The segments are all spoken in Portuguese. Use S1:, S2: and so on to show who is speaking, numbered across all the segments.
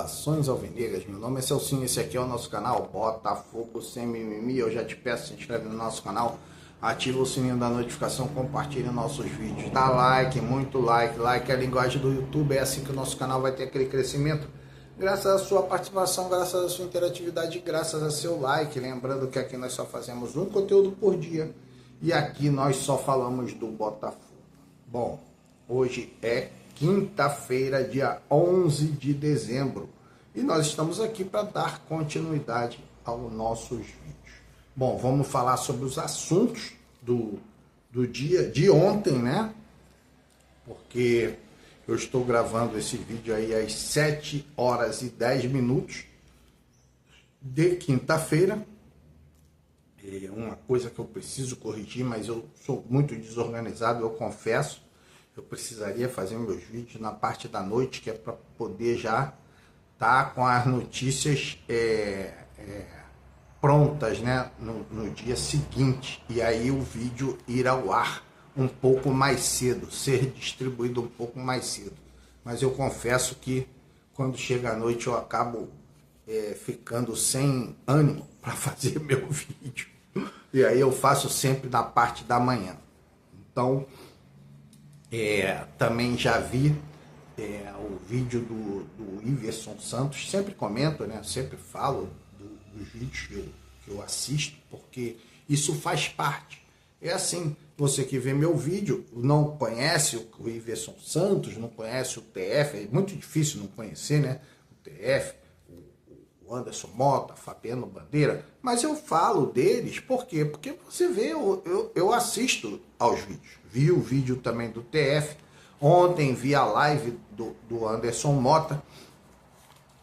S1: Saudações alvinegras, meu nome é Celcinho, esse aqui é o nosso canal Botafogo Sem Mimimi. Eu já te peço, se inscreve no nosso canal, ativa o sininho da notificação, compartilha nossos vídeos, dá like, muito like, like é a linguagem do YouTube, é assim que o nosso canal vai ter aquele crescimento, graças à sua participação, graças à sua interatividade, graças a seu like. Lembrando que aqui nós só fazemos um conteúdo por dia e aqui nós só falamos do Botafogo. Bom, hoje é quinta-feira, dia 11 de dezembro, e nós estamos aqui para dar continuidade aos nossos vídeos. Bom, vamos falar sobre os assuntos do dia de ontem, né? Porque eu estou gravando esse vídeo aí às 7 horas e 10 minutos de quinta-feira. É uma coisa que eu preciso corrigir, mas eu sou muito desorganizado, eu confesso. Eu precisaria fazer meus vídeos na parte da noite, que é para poder já estar com as notícias prontas, né, no dia seguinte. E aí o vídeo ir ao ar um pouco mais cedo, ser distribuído um pouco mais cedo. Mas eu confesso que quando chega a noite eu acabo ficando sem ânimo para fazer meu vídeo. E aí eu faço sempre na parte da manhã. Então, também já vi o vídeo do Iverson Santos, sempre comento, né? Sempre falo dos vídeos que eu assisto, porque isso faz parte. É assim, você que vê meu vídeo, não conhece o Iverson Santos, não conhece o TF, é muito difícil não conhecer, né? O TF, o Anderson Mota, Fabiano Bandeira, mas eu falo deles, por quê? Porque você vê, eu assisto aos vídeos. Vi o vídeo também do TF, ontem vi a live do Anderson Mota,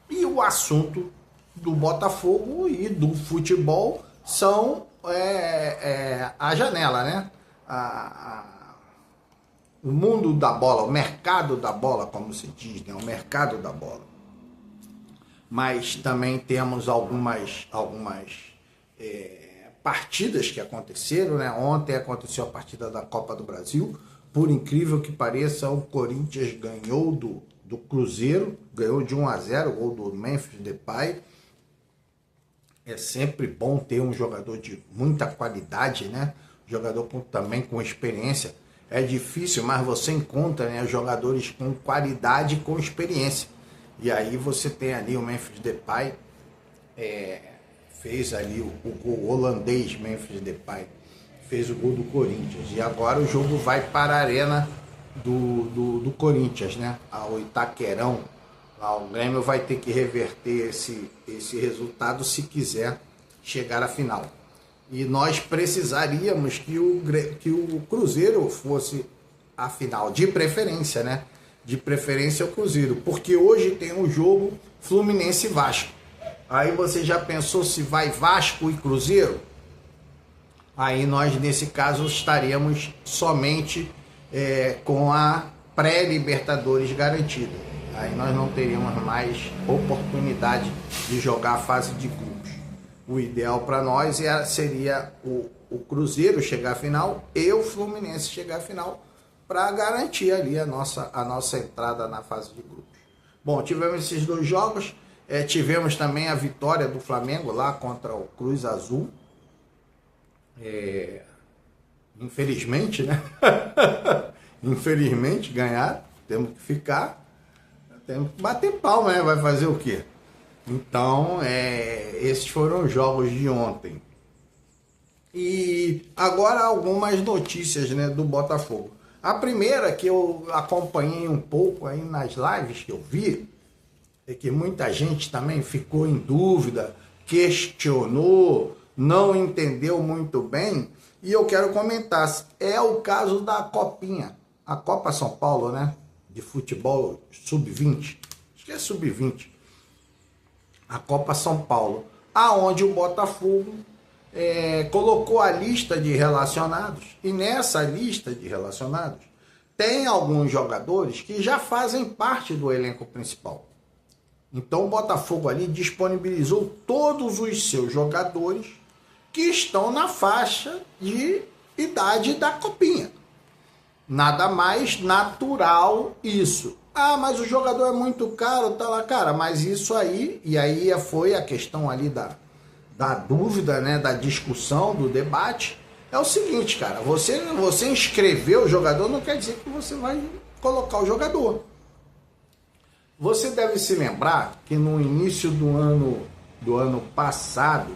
S1: e o assunto do Botafogo e do futebol são a janela, né? O mundo da bola, o mercado da bola, como se diz, né? O mercado da bola. Mas também temos algumas partidas que aconteceram, né? Ontem aconteceu a partida da Copa do Brasil. Por incrível que pareça, o Corinthians ganhou do Cruzeiro, ganhou de 1-0, gol do Memphis Depay. É sempre bom ter um jogador de muita qualidade, né? Jogador também com experiência. É difícil, mas você encontra, né, jogadores com qualidade e com experiência. E aí você tem ali o Memphis Depay, fez ali o gol holandês. Memphis Depay fez o gol do Corinthians. E agora o jogo vai para a arena do Corinthians, né? Ao Itaquerão. Lá o Grêmio vai ter que reverter esse resultado se quiser chegar à final. E nós precisaríamos que o Cruzeiro fosse a final, de preferência, né? De preferência o Cruzeiro, porque hoje tem o jogo Fluminense e Vasco. Aí você já pensou se vai Vasco e Cruzeiro? Aí nós, nesse caso, estaremos somente com a pré-Libertadores garantida. Aí nós não teríamos mais oportunidade de jogar a fase de grupos. O ideal para nós seria o Cruzeiro chegar à final e o Fluminense chegar à final, para garantir ali a nossa entrada na fase de grupos. Bom, tivemos esses dois jogos, tivemos também a vitória do Flamengo lá contra o Cruz Azul. Infelizmente, né? Infelizmente ganhar, temos que bater palma, né? Vai fazer o quê? Então, esses foram os jogos de ontem. E agora algumas notícias, né, do Botafogo. A primeira que eu acompanhei um pouco aí nas lives que eu vi, é que muita gente também ficou em dúvida, questionou, não entendeu muito bem, e eu quero comentar, é o caso da Copinha, a Copa São Paulo, né, de futebol sub-20, acho que é sub-20, a Copa São Paulo, aonde o Botafogo colocou a lista de relacionados, e nessa lista de relacionados tem alguns jogadores que já fazem parte do elenco principal. Então o Botafogo ali disponibilizou todos os seus jogadores que estão na faixa de idade da Copinha. Nada mais natural isso. Ah, mas o jogador é muito caro, tá lá, cara, mas isso aí, e aí foi a questão ali da dúvida, né, da discussão, do debate, é o seguinte, cara, você inscrever o jogador não quer dizer que você vai colocar o jogador. Você deve se lembrar que no início do ano passado,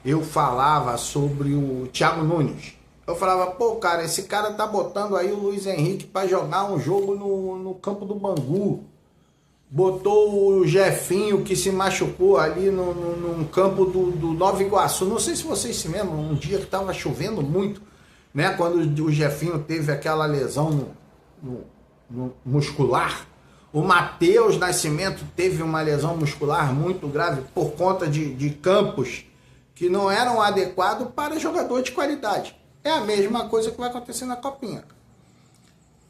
S1: eu falava sobre o Thiago Nunes. Eu falava, pô, cara, esse cara tá botando aí o Luiz Henrique para jogar um jogo no campo do Bangu. Botou o Jefinho, que se machucou ali no campo do Nova Iguaçu. Não sei se vocês se lembram, um dia que tava chovendo muito, né? Quando o Jefinho teve aquela lesão no muscular. O Matheus Nascimento teve uma lesão muscular muito grave por conta de campos que não eram adequados para jogador de qualidade. É a mesma coisa que vai acontecer na Copinha.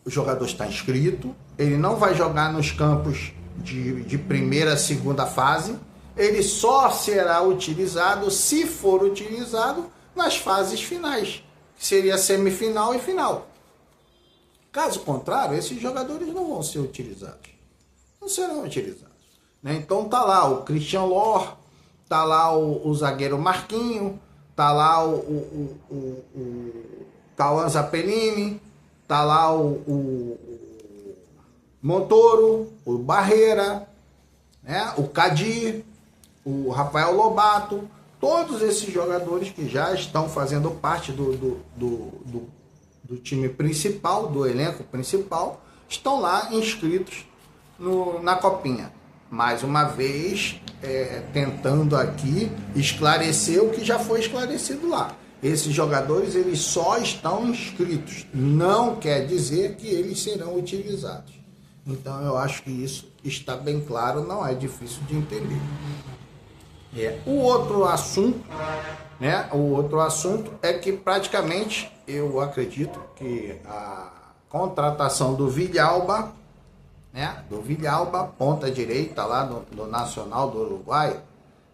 S1: O jogador está inscrito, ele não vai jogar nos campos de primeira, segunda fase, ele só será utilizado, se for utilizado, nas fases finais, que seria semifinal e final. Caso contrário, esses jogadores não vão ser utilizados. Não serão utilizados. Né? Então tá lá o Christian Lor, tá lá o zagueiro Marquinho, tá lá o Cauã Zapellini, tá lá o Montoro, o Barreira, né? O Cadir, o Rafael Lobato, todos esses jogadores que já estão fazendo parte do time principal, do elenco principal, estão lá inscritos na Copinha. Mais uma vez, tentando aqui esclarecer o que já foi esclarecido lá. Esses jogadores, eles só estão inscritos. Não quer dizer que eles serão utilizados. Então, eu acho que isso está bem claro, não é difícil de entender. O outro assunto, né? O outro assunto é que praticamente eu acredito que a contratação do Villalba, né? Do Villalba, ponta direita lá do Nacional do Uruguai,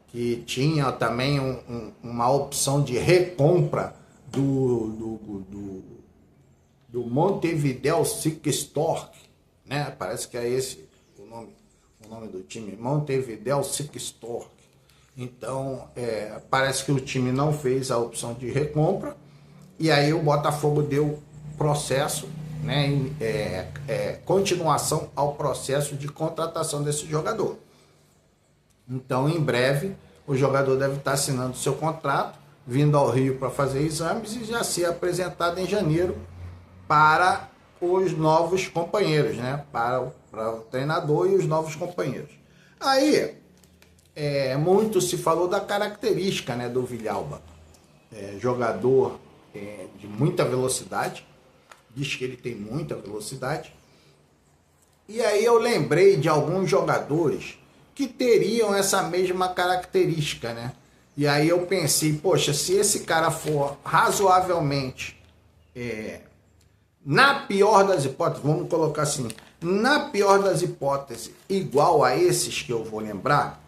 S1: que tinha também uma opção de recompra do Montevideo Sikstork, né? Parece que é esse o nome do time, Montevideo Sikstork. Então, parece que o time não fez a opção de recompra, e aí o Botafogo deu processo, né, continuação ao processo de contratação desse jogador. Então, em breve, o jogador deve estar assinando seu contrato, vindo ao Rio para fazer exames e já ser apresentado em janeiro para os novos companheiros, né? Para o treinador e os novos companheiros. Aí, muito se falou da característica, né, do Villalba. Jogador de muita velocidade, diz que ele tem muita velocidade. E aí eu lembrei de alguns jogadores que teriam essa mesma característica, né? E aí eu pensei, poxa, se esse cara for razoavelmente, na pior das hipóteses, vamos colocar assim, na pior das hipóteses, igual a esses que eu vou lembrar,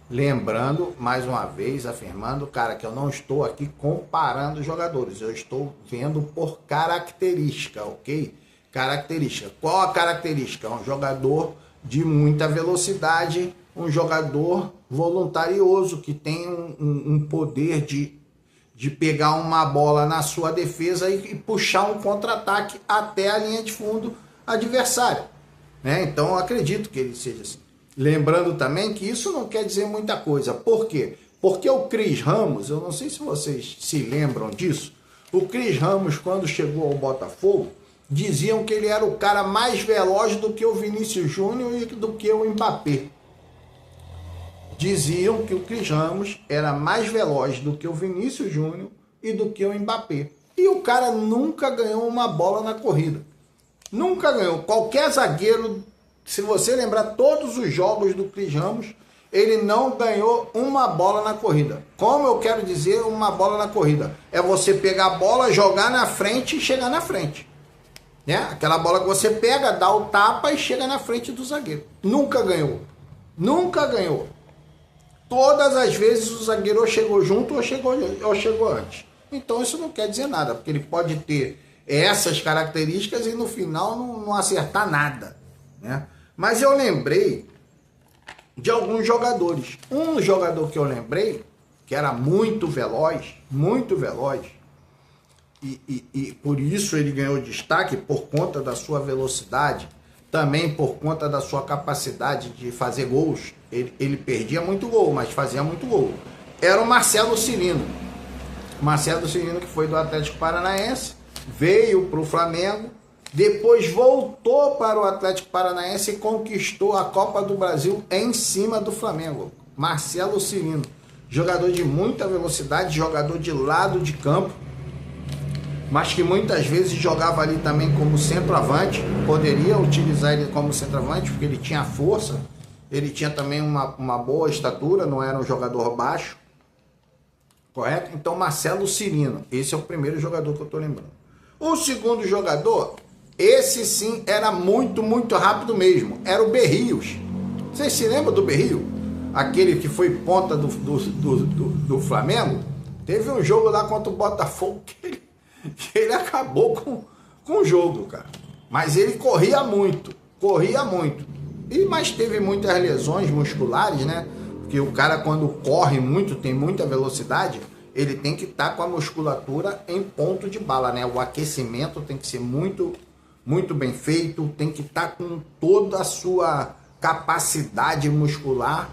S1: lembrando, mais uma vez, afirmando, cara, que eu não estou aqui comparando jogadores, eu estou vendo por característica, ok? Característica. Qual a característica? Um jogador de muita velocidade, um jogador voluntarioso, que tem um poder de pegar uma bola na sua defesa e puxar um contra-ataque até a linha de fundo adversária, né? Então eu acredito que ele seja assim. Lembrando também que isso não quer dizer muita coisa. Por quê? Porque o Cris Ramos, eu não sei se vocês se lembram disso, o Cris Ramos, quando chegou ao Botafogo, diziam que ele era o cara mais veloz do que o Vinícius Júnior e do que o Mbappé. Diziam que o Cris Ramos era mais veloz do que o Vinícius Júnior e do que o Mbappé. E o cara nunca ganhou uma bola na corrida. Nunca ganhou. Qualquer zagueiro, se você lembrar todos os jogos do Cris Ramos, ele não ganhou uma bola na corrida. Como eu quero dizer uma bola na corrida? É você pegar a bola, jogar na frente e chegar na frente. Né? Aquela bola que você pega, dá o tapa e chega na frente do zagueiro. Nunca ganhou. Nunca ganhou. Todas as vezes o zagueiro ou chegou junto ou chegou antes. Então isso não quer dizer nada, porque ele pode ter essas características e no final não acertar nada, né? Mas eu lembrei de alguns jogadores. Um jogador que eu lembrei, que era muito veloz, e por isso ele ganhou destaque por conta da sua velocidade, também por conta da sua capacidade de fazer gols. Ele perdia muito gol, mas fazia muito gol. Era o Marcelo Cirino. Marcelo Cirino, que foi do Atlético Paranaense, veio para o Flamengo, depois voltou para o Atlético Paranaense e conquistou a Copa do Brasil em cima do Flamengo. Marcelo Cirino, jogador de muita velocidade, jogador de lado de campo, mas que muitas vezes jogava ali também como centroavante. Poderia utilizar ele como centroavante, porque ele tinha força, ele tinha também uma boa estatura, não era um jogador baixo, correto? Então Marcelo Cirino, esse é o primeiro jogador que eu estou lembrando. O segundo jogador, esse sim era muito rápido mesmo, era o Berrios. Vocês se lembram do Berrio? Aquele que foi ponta do Flamengo? Teve um jogo lá contra o Botafogo que ele acabou com o jogo, cara. Mas ele corria muito. Mas teve muitas lesões musculares, né? Porque o cara, quando corre muito, tem muita velocidade, ele tem que estar com a musculatura em ponto de bala, né? O aquecimento tem que ser muito bem feito, tem que estar com toda a sua capacidade muscular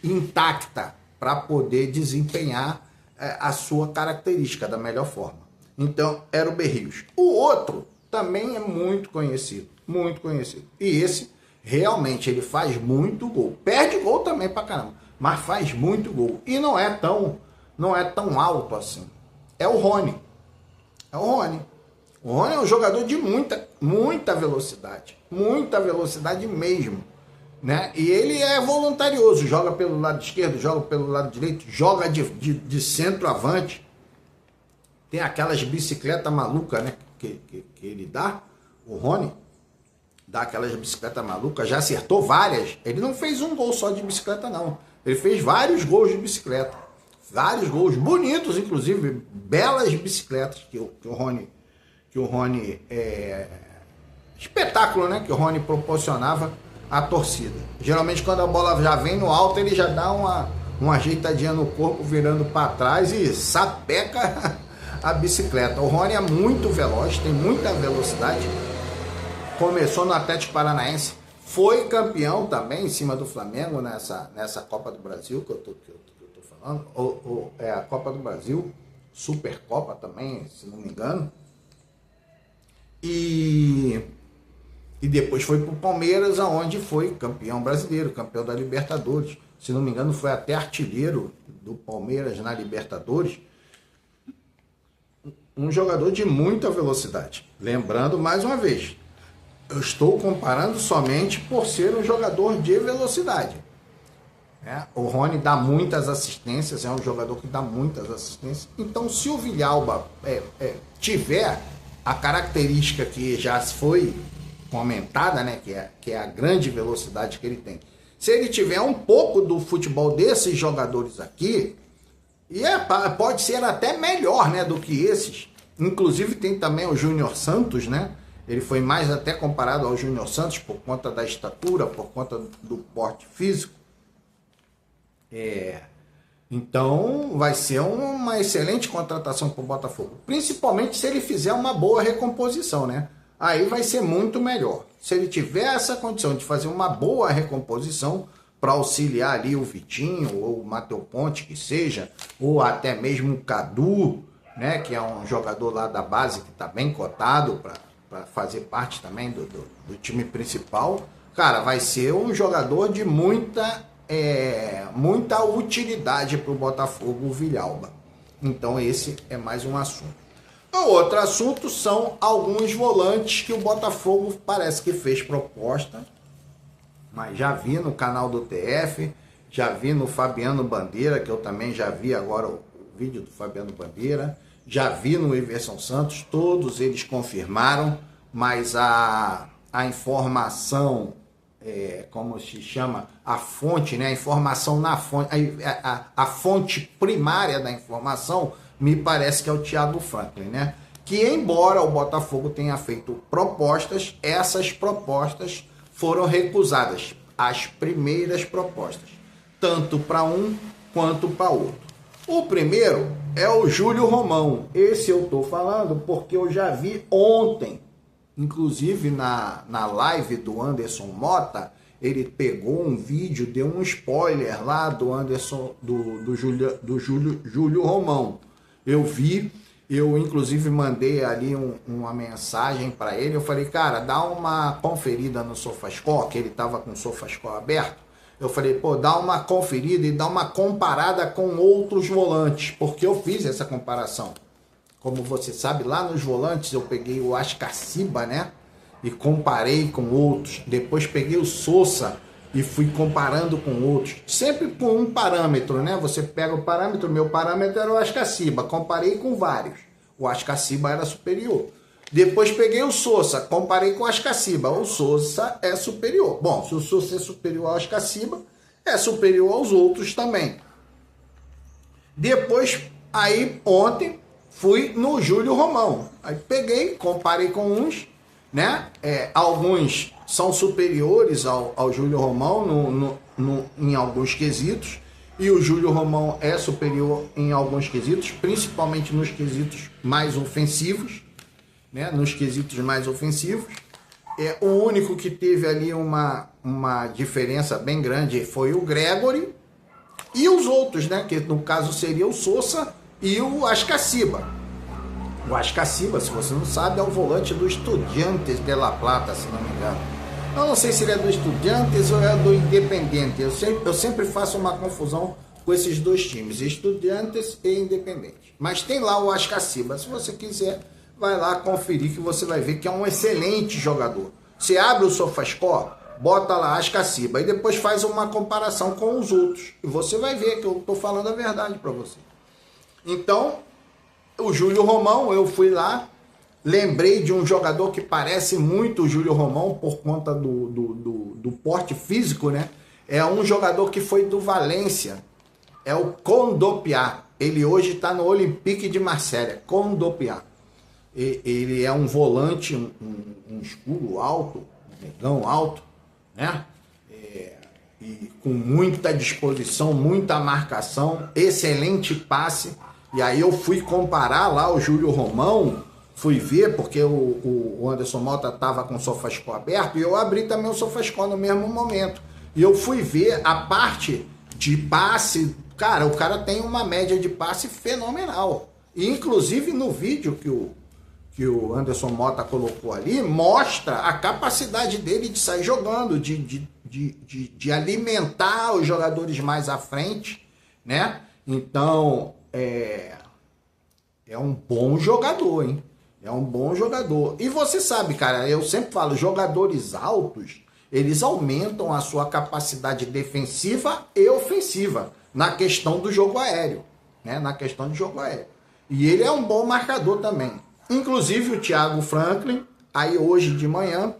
S1: intacta para poder desempenhar a sua característica da melhor forma. Então, era o Berrios. O outro também é muito conhecido. E esse, realmente, ele faz muito gol. Perde gol também pra caramba, mas faz muito gol. E não é tão alto assim. É o Rony. O Rony é um jogador de muita velocidade. Muita velocidade mesmo. Né? E ele é voluntarioso, joga pelo lado esquerdo, joga pelo lado direito, joga de centroavante. Tem aquelas bicicletas malucas, né, que ele dá, o Rony dá aquelas bicicletas malucas, já acertou várias. Ele não fez um gol só de bicicleta, não. Ele fez vários gols de bicicleta. Vários gols, bonitos, inclusive, belas bicicletas que o Rony espetáculo, né, que o Rony proporcionava a torcida. Geralmente quando a bola já vem no alto, ele já dá uma ajeitadinha no corpo, virando para trás e sapeca a bicicleta. O Rony é muito veloz, tem muita velocidade. Começou no Atlético Paranaense, foi campeão também em cima do Flamengo nessa Copa do Brasil que eu tô falando. É a Copa do Brasil, Supercopa também, se não me engano. E depois foi para o Palmeiras, aonde foi campeão brasileiro, campeão da Libertadores. Se não me engano, foi até artilheiro do Palmeiras na Libertadores. Um jogador de muita velocidade. Lembrando, mais uma vez, eu estou comparando somente por ser um jogador de velocidade. O Rony dá muitas assistências, é um jogador que dá muitas assistências. Então, se o Villalba tiver a característica que já foi comentada, né, que é a grande velocidade que ele tem. Se ele tiver um pouco do futebol desses jogadores aqui, pode ser até melhor, né, do que esses. Inclusive tem também o Júnior Santos, né? Ele foi mais até comparado ao Júnior Santos por conta da estatura, por conta do porte físico. Então vai ser uma excelente contratação para o Botafogo, principalmente se ele fizer uma boa recomposição, né? Aí vai ser muito melhor. Se ele tiver essa condição de fazer uma boa recomposição para auxiliar ali o Vitinho ou o Matheus Ponte, que seja, ou até mesmo o Cadu, né, que é um jogador lá da base que está bem cotado para fazer parte também do time principal, cara, vai ser um jogador de muita utilidade para o Botafogo, o Villalba. Então esse é mais um assunto. O outro assunto são alguns volantes que o Botafogo parece que fez proposta, mas já vi no canal do TF, já vi no Fabiano Bandeira, que eu também já vi agora o vídeo do Fabiano Bandeira, já vi no Everson Santos, todos eles confirmaram, mas a informação, como se chama, a fonte, né, a informação na fonte, a fonte primária da informação, me parece que é o Thiago Franklin, né? que embora o Botafogo tenha feito propostas, essas propostas foram recusadas, as primeiras propostas, tanto para um quanto para outro. O primeiro é o Júlio Romão. Esse eu estou falando porque eu já vi ontem, inclusive na live do Anderson Mota, ele pegou um vídeo, deu um spoiler lá do Anderson, do Júlio Romão. Eu vi, eu inclusive mandei ali uma mensagem para ele, eu falei, cara, dá uma conferida no SofaScore, que ele estava com o SofaScore aberto. Eu falei, pô, dá uma conferida e dá uma comparada com outros volantes, porque eu fiz essa comparação. Como você sabe, lá nos volantes eu peguei o Ascaciba, né? E comparei com outros. Depois peguei o Sousa e fui comparando com outros. Sempre com um parâmetro, né? Você pega o parâmetro, meu parâmetro era o Ascaciba. Comparei com vários. O Ascaciba era superior. Depois peguei o Sousa, comparei com o Ascaciba. O Sousa é superior. Bom, se o Sousa é superior ao Ascaciba, é superior aos outros também. Depois, aí ontem, fui no Júlio Romão. Aí peguei, comparei com uns, né? Alguns são superiores ao Júlio Romão em alguns quesitos. E o Júlio Romão é superior em alguns quesitos, principalmente nos quesitos mais ofensivos. Né, nos quesitos mais ofensivos. O único que teve ali uma diferença bem grande foi o Gregory e os outros, né, que no caso seria o Sousa e o Ascaciba. O Ascaciba, se você não sabe, é o volante do Estudiantes de La Plata, se não me engano. Eu não sei se ele é do Estudiantes ou é do Independiente. Eu sempre faço uma confusão com esses dois times, Estudiantes e Independente. Mas tem lá o Ascaciba, se você quiser, vai lá conferir que você vai ver que é um excelente jogador. Você abre o SofaScore, bota lá Ascaciba e depois faz uma comparação com os outros. E você vai ver que eu estou falando a verdade para você. Então, o Júlio Romão, eu fui lá, lembrei de um jogador que parece muito o Júlio Romão por conta do porte físico, né? É um jogador que foi do Valência, é o Kondogbia. Ele hoje está no Olympique de Marselha, Kondogbia. Ele é um volante, um escuro alto, um negão alto, né? E com muita disposição, muita marcação, excelente passe. E aí eu fui comparar lá o Júlio Romão, fui ver, porque o Anderson Mota estava com o SofaScore aberto, e eu abri também o SofaScore no mesmo momento. E eu fui ver a parte de passe, cara, o cara tem uma média de passe fenomenal. E, inclusive no vídeo que o Anderson Mota colocou ali, mostra a capacidade dele de sair jogando, de alimentar os jogadores mais à frente, né? Então, é um bom jogador, hein? É um bom jogador. E você sabe, cara, eu sempre falo, jogadores altos, eles aumentam a sua capacidade defensiva e ofensiva na questão do jogo aéreo, né? Na questão do jogo aéreo. E ele é um bom marcador também. Inclusive o Thiago Franklin, aí hoje de manhã,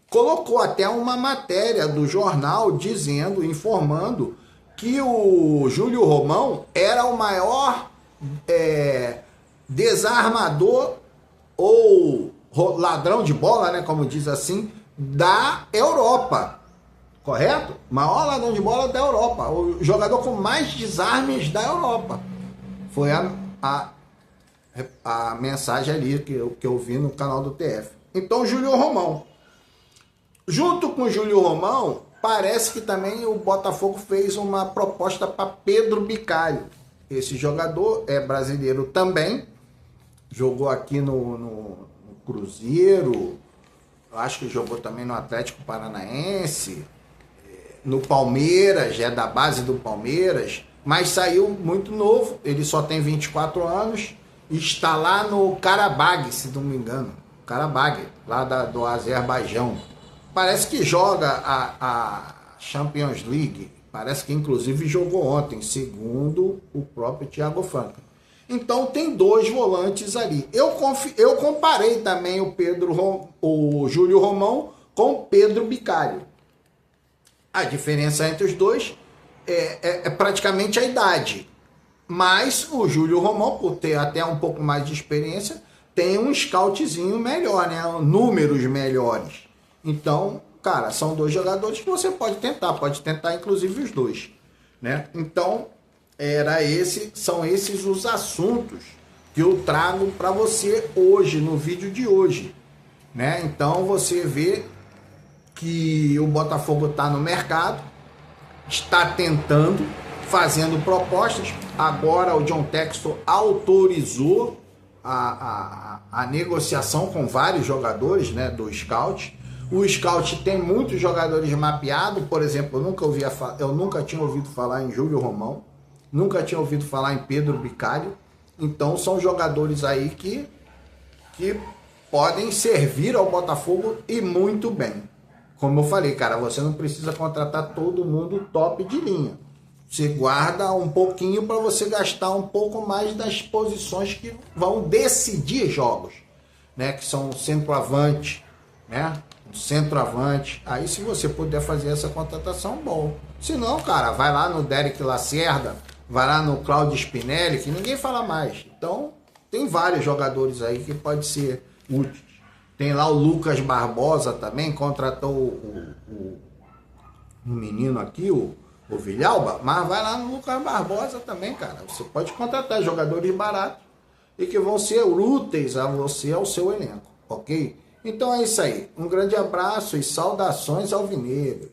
S1: colocou até uma matéria do jornal dizendo, informando que o Júlio Romão era o maior desarmador ou ladrão de bola, né, como diz assim, da Europa. Correto? Maior ladrão de bola da Europa. O jogador com mais desarmes da Europa. Foi a mensagem ali que eu vi no canal do TF. Então, Júlio Romão. Junto com o Júlio Romão, parece que também o Botafogo fez uma proposta para Pedro Bicalho. Esse jogador é brasileiro também, jogou aqui no Cruzeiro, acho que jogou também no Atlético Paranaense, no Palmeiras, já é da base do Palmeiras, mas saiu muito novo, ele só tem 24 anos, está lá no Karabag, se não me engano, Karabag, lá do Azerbaijão. Parece que joga a Champions League, parece que inclusive jogou ontem, segundo o próprio Thiago Franklin. Então tem dois volantes ali. Eu comparei também o Júlio Romão com o Pedro Bicalho. A diferença entre os dois é praticamente a idade. Mas o Júlio Romão, por ter até um pouco mais de experiência, tem um scoutzinho melhor, né? Números melhores. Então, cara, são 2 jogadores que você pode tentar inclusive os 2, né? Então, são esses os assuntos que eu trago para você hoje, no vídeo de hoje, né? Então, você vê que o Botafogo está no mercado, está tentando, fazendo propostas. Agora o John Textor autorizou a negociação com vários jogadores, né, do Scout. O Scout tem muitos jogadores mapeados. Por exemplo, eu nunca tinha ouvido falar em Júlio Romão, nunca tinha ouvido falar em Pedro Bicalho. Então são jogadores aí que podem servir ao Botafogo e muito bem. Como eu falei, cara, você não precisa contratar todo mundo top de linha. Você guarda um pouquinho para você gastar um pouco mais das posições que vão decidir jogos, né? Que são centroavante, né? Centroavante. Aí, se você puder fazer essa contratação, bom. Se não, cara, vai lá no Derek Lacerda, vai lá no Claudio Spinelli, que ninguém fala mais. Então, tem vários jogadores aí que pode ser úteis. Tem lá o Lucas Barbosa também, contratou o menino aqui, o Villalba, mas vai lá no Lucas Barbosa também, cara. Você pode contratar jogadores baratos e que vão ser úteis a você, ao seu elenco, ok? Então é isso aí. Um grande abraço e saudações alvinegras.